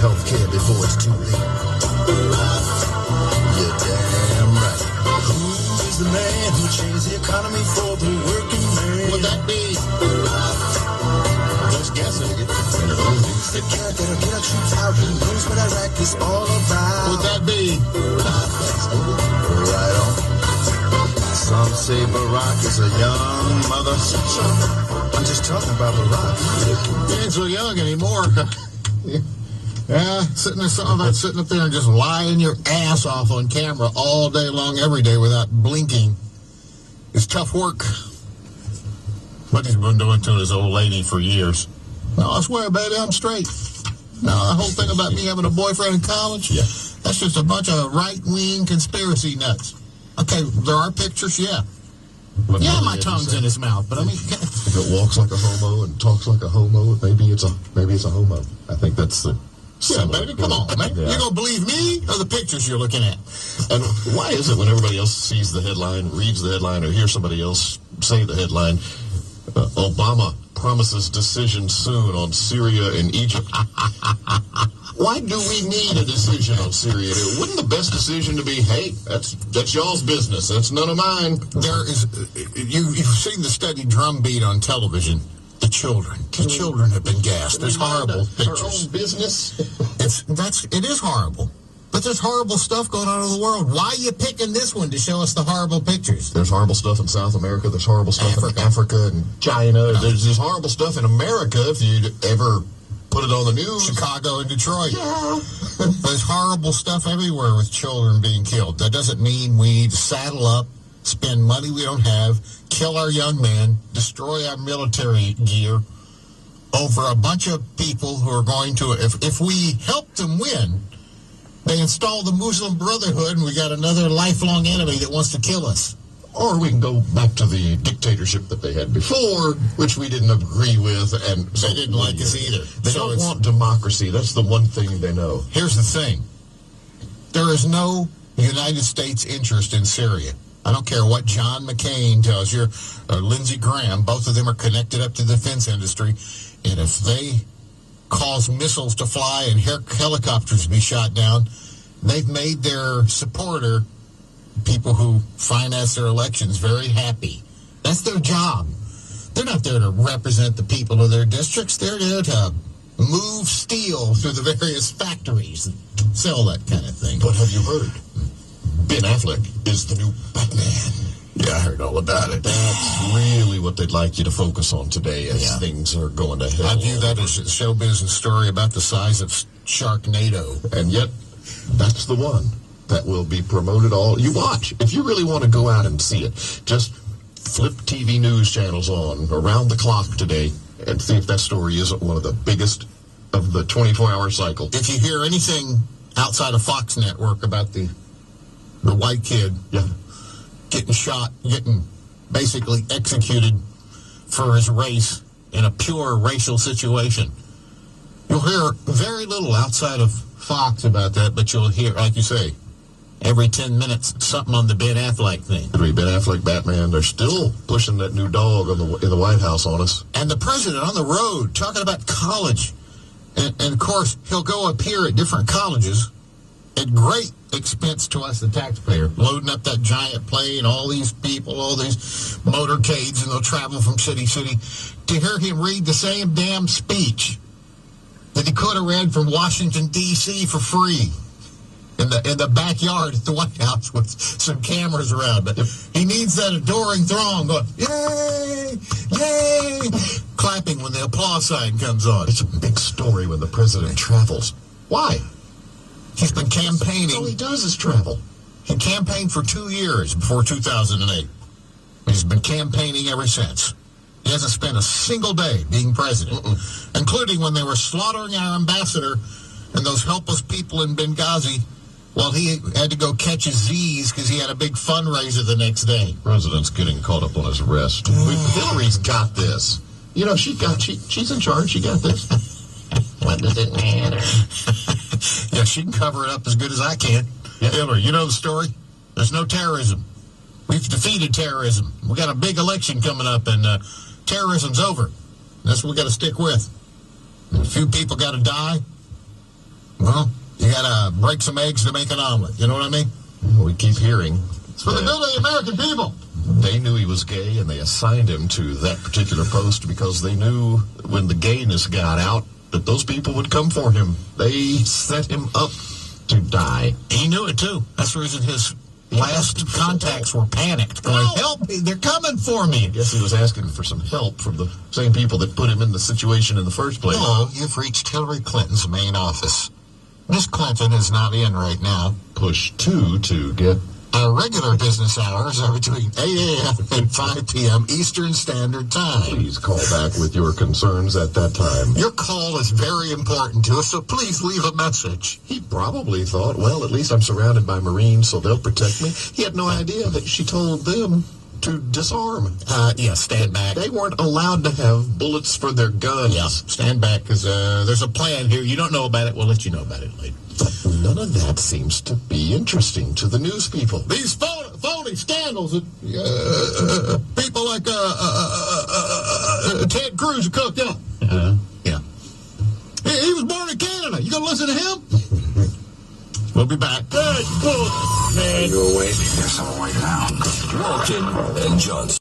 health care before it's too late. You're damn right. Who is the man who changed the economy for the working man? Would that be? Just guessing. Who's the cat that'll get our troops out? Who knows what Iraq is all about? Would that be? Right on. Some say Barack is a young mother. I'm just talking about Barack. He ain't so young anymore. Yeah, sitting up there and just lying your ass off on camera all day long, every day without blinking. It's tough work. But he's been doing to his old lady for years. No, I swear, baby, I'm straight. No, the whole thing about me having a boyfriend in college, yeah, that's just a bunch of right-wing conspiracy nuts. Okay, there are pictures, yeah. Yeah, my tongue's in his mouth, but I mean... If it walks like a homo and talks like a homo, maybe it's a homo. I think that's the... Yeah, baby, come on, man. Yeah. You're going to believe me or the pictures you're looking at? And why is it when everybody else sees the headline, reads the headline, or hears somebody else say the headline, Obama promises decision soon on Syria and Egypt? Why do we need a decision on Syria? Wouldn't the best decision to be, hey, that's y'all's business. That's none of mine. There is, you've seen the steady drumbeat on television. The children have been gassed. There's horrible pictures. Our own business. It is horrible. But there's horrible stuff going on in the world. Why are you picking this one to show us the horrible pictures? There's horrible stuff in South America. There's horrible stuff in Africa and China. No. There's just horrible stuff in America if you ever put it on the news. Chicago and Detroit. Yeah. There's horrible stuff everywhere with children being killed. That doesn't mean we need to saddle up, spend money we don't have, kill our young men, destroy our military gear over a bunch of people who are going to, if we help them win, they install the Muslim Brotherhood and we got another lifelong enemy that wants to kill us. Or we can go back to the dictatorship that they had before, which we didn't agree with, and they didn't like us either. They don't want democracy. That's the one thing they know. Here's the thing. There is no United States interest in Syria. I don't care what John McCain tells you, or Lindsey Graham. Both of them are connected up to the defense industry. And if they cause missiles to fly and helicopters to be shot down, they've made their supporter, people who finance their elections, very happy. That's their job. They're not there to represent the people of their districts. They're there to move steel through the various factories and sell that kind of thing. But have you heard? Ben Affleck is the new Batman. Yeah, I heard all about it. That's really what they'd like you to focus on today as things are going to hell. I view that as a showbiz story about the size of Sharknado. And yet, that's the one that will be promoted all. You watch. If you really want to go out and see it, just flip TV news channels on around the clock today and see if that story isn't one of the biggest of the 24-hour cycle. If you hear anything outside of Fox Network about the white kid getting shot, getting basically executed for his race in a pure racial situation, you'll hear very little outside of Fox about that, but you'll hear, like you say, every 10 minutes, something on the Ben Affleck thing. Ben Affleck, Batman, they're still pushing that new dog in the White House on us. And the president on the road talking about college. And of course, he'll go up here at different colleges at great expense to us, the taxpayer, loading up that giant plane, all these people, all these motorcades, and they'll travel from city to city to hear him read the same damn speech that he could have read from Washington, D.C. for free in the backyard at the White House with some cameras around. But he needs that adoring throng going, yay, yay, clapping when the applause sign comes on. It's a big story when the president travels. Why? He's been campaigning. All he does is travel. He campaigned for 2 years before 2008. He's been campaigning ever since. He hasn't spent a single day being president, including when they were slaughtering our ambassador and those helpless people in Benghazi while he had to go catch his Z's because he had a big fundraiser the next day. The president's getting caught up on his rest. Hillary's got this. You know, she's in charge. She got this. What does it matter? Yeah, she can cover it up as good as I can. Yeah. Hillary, you know the story? There's no terrorism. We've defeated terrorism. We got a big election coming up, and terrorism's over. That's what we got to stick with. A few people got to die. Well, you got to break some eggs to make an omelet. You know what I mean? We keep hearing. It's for the good of the American people. They knew he was gay, and they assigned him to that particular post because they knew when the gayness got out that those people would come for him. They set him up to die. He knew it, too. That's the reason his last contacts were panicked. Going, help me, they're coming for me. I guess he was asking for some help from the same people that put him in the situation in the first place. Hello, you've reached Hillary Clinton's main office. Miss Clinton is not in right now. Push 2 to get... Our regular business hours are between 8 a.m. and 5 p.m. Eastern Standard Time. Please call back with your concerns at that time. Your call is very important to us, so please leave a message. He probably thought, well, at least I'm surrounded by Marines, so they'll protect me. He had no idea that she told them to disarm. Stand back. They weren't allowed to have bullets for their guns. Yeah, stand back, because there's a plan here. You don't know about it. We'll let you know about it later. But none of that seems to be interesting to the news people. These phony scandals that people like Ted Cruz cooked up. Yeah. He was born in Canada. You gonna listen to him? We'll be back. Good. Man. Go away. There's some way down. Walton and Johnson.